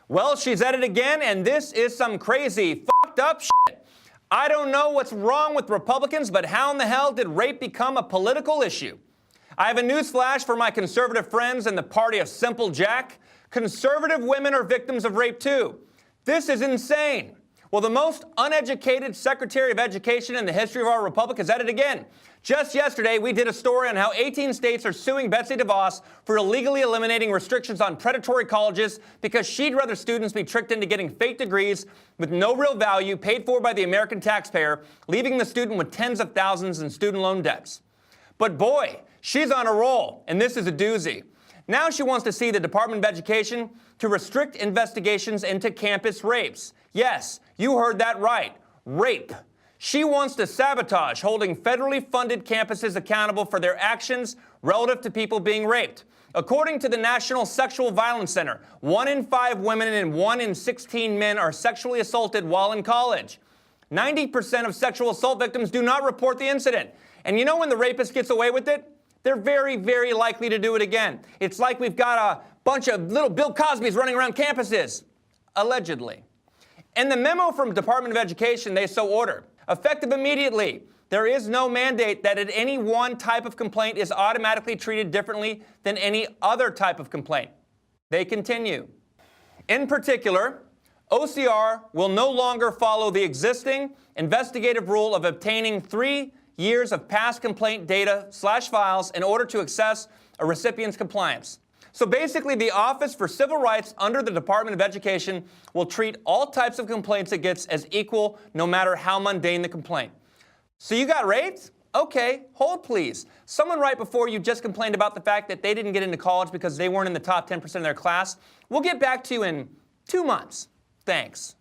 Well, she's at it again, and this is some crazy, fucked up shit. I don't know what's wrong with Republicans, but how in the hell did rape become a political issue? I have a newsflash for my conservative friends in the party of Simple Jack. Conservative women are victims of rape too. This is insane. Well, the most uneducated Secretary of Education in the history of our republic is at it again. Just yesterday, we did a story on how 18 states are suing Betsy Devos for illegally eliminating restrictions on predatory colleges because she'd rather students be tricked into getting fake degrees with no real value paid for by the American taxpayer, leaving the student with tens of thousands in student loan debts. But boy, she's on a roll, and this is a doozy. Now she wants to see the Department of Education to restrict investigations into campus rapes. Yes, you heard that right. Rape. She wants to sabotage holding federally funded campuses accountable for their actions relative to people being raped. According to the National Sexual Violence Center, 1 in 5 women and 1 in 16 men are sexually assaulted while in college. 90% of sexual assault victims do not report the incident. And you know when the rapist gets away with it? They're very, very likely to do it again. It's like we've got a bunch of little Bill Cosbys running around campuses. Allegedly. In the memo from Department of Education, they so order. Effective immediately. There is no mandate that any one type of complaint is automatically treated differently than any other type of complaint. They continue. In particular, OCR will no longer follow the existing investigative rule of obtaining 3 years of past complaint data/files in order to access a recipient's compliance. So basically, the Office for Civil Rights under the Department of Education will treat all types of complaints it gets as equal, no matter how mundane the complaint. So you got raped? Okay, hold please. Someone right before you just complained about the fact that they didn't get into college because they weren't in the top 10% of their class. We'll get back to you in 2 months. Thanks.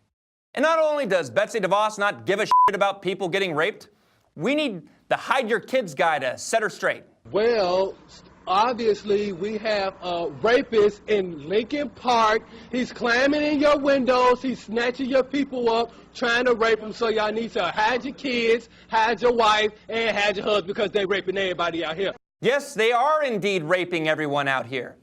And not only does Betsy Devos not give a shit about people getting raped, we need the Hide Your Kids guy to set her straight. Well, obviously, we have a rapist in Lincoln Park. He's climbing in your windows. He's snatching your people up, trying to rape them. So y'all need to hide your kids, hide your wife, and hide your husband because they're raping everybody out here. Yes, they are indeed raping everyone out here.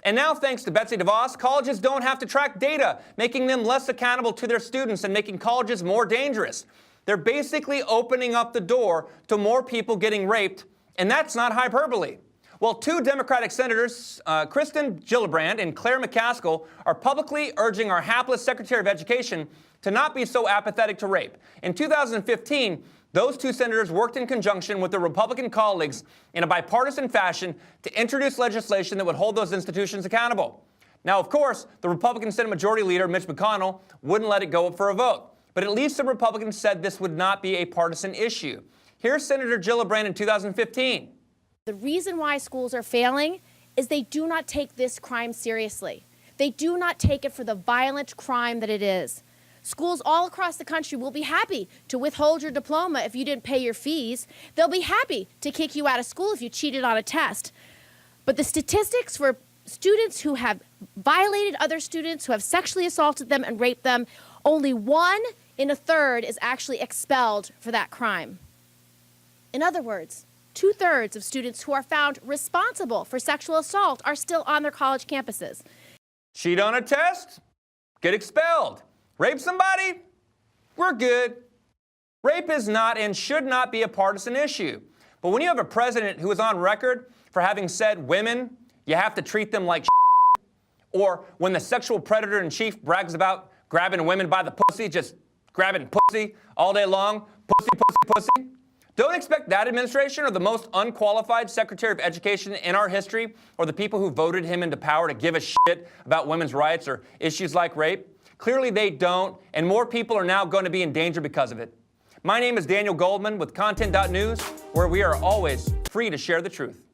And now, thanks to Betsy Devos, colleges don't have to track data, making them less accountable to their students and making colleges more dangerous. They're basically opening up the door to more people getting raped, and that's not hyperbole. Well, 2 Democratic senators, Kristen Gillibrand and Claire McCaskill, are publicly urging our hapless Secretary of Education to not be so apathetic to rape. In 2015, those 2 senators worked in conjunction with their Republican colleagues in a bipartisan fashion to introduce legislation that would hold those institutions accountable. Now, of course, the Republican Senate Majority Leader, Mitch McConnell, wouldn't let it go up for a vote. But at least some Republicans said this would not be a partisan issue. Here's Senator Gillibrand in 2015. The reason why schools are failing is they do not take this crime seriously. They do not take it for the violent crime that it is. Schools all across the country will be happy to withhold your diploma if you didn't pay your fees. They'll be happy to kick you out of school if you cheated on a test. But the statistics for students who have violated other students, who have sexually assaulted them and raped them, only 1 in a third is actually expelled for that crime. In other words, 2/3 of students who are found responsible for sexual assault are still on their college campuses. Cheat on a test? Get expelled. Rape somebody? We're good. Rape is not and should not be a partisan issue. But when you have a president who is on record for having said women, you have to treat them like shit, or when the sexual predator in chief brags about grabbing women by the pussy, just grabbing pussy all day long, pussy, pussy, pussy. Don't expect that administration or the most unqualified Secretary of Education in our history or the people who voted him into power to give a shit about women's rights or issues like rape. Clearly they don't, and more people are now going to be in danger because of it. My name is Daniel Goldman with Content.News, where we are always free to share the truth.